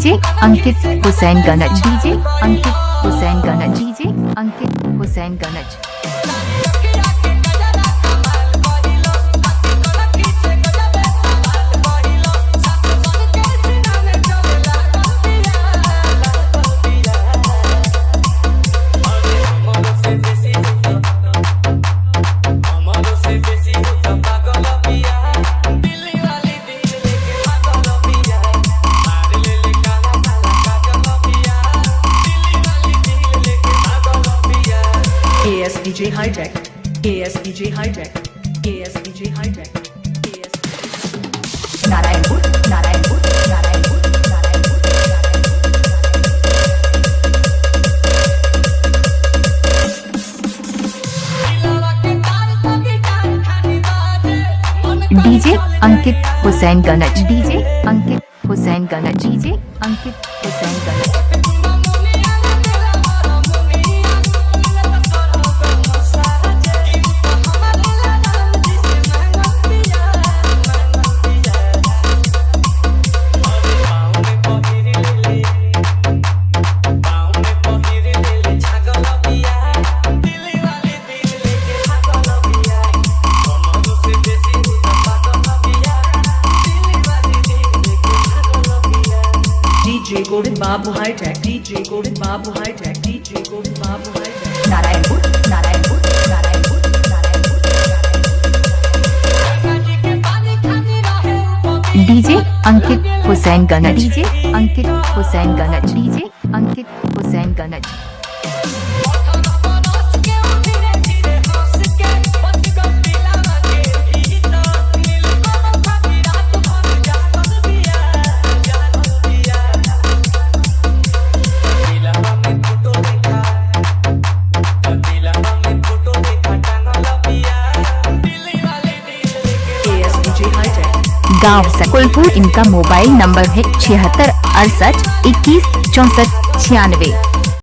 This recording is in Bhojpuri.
DJ Ankit Hussain Ganaj, DJ Ankit Hussain Ganaj, DJ Ankit Hussain Ganaj. KSDJ High-Tech, KSDJ High-Tech, KSDJ High-Tech, Narayanpur, Narayanpur, Narayanpur, Narayanpur, Narayanpur. DJ Ankit Hussain Ganaj, DJ Ankit Hussain Ganaj, DJ Ankit Hussain Ganaj. DJ Govind Babu High-Tech, DJ Govind Babu High-Tech, DJ Govind Babu High-Tech, Narayanpur, Narayanpur, Narayanpur, Narayanpur. DJ Ankit Hussain Ganaj, DJ Ankit Hussain Ganaj, DJ Ankit Hussain Ganaj. गांव सकुलपुर। इनका मोबाइल नंबर है 76 68 21 64 96।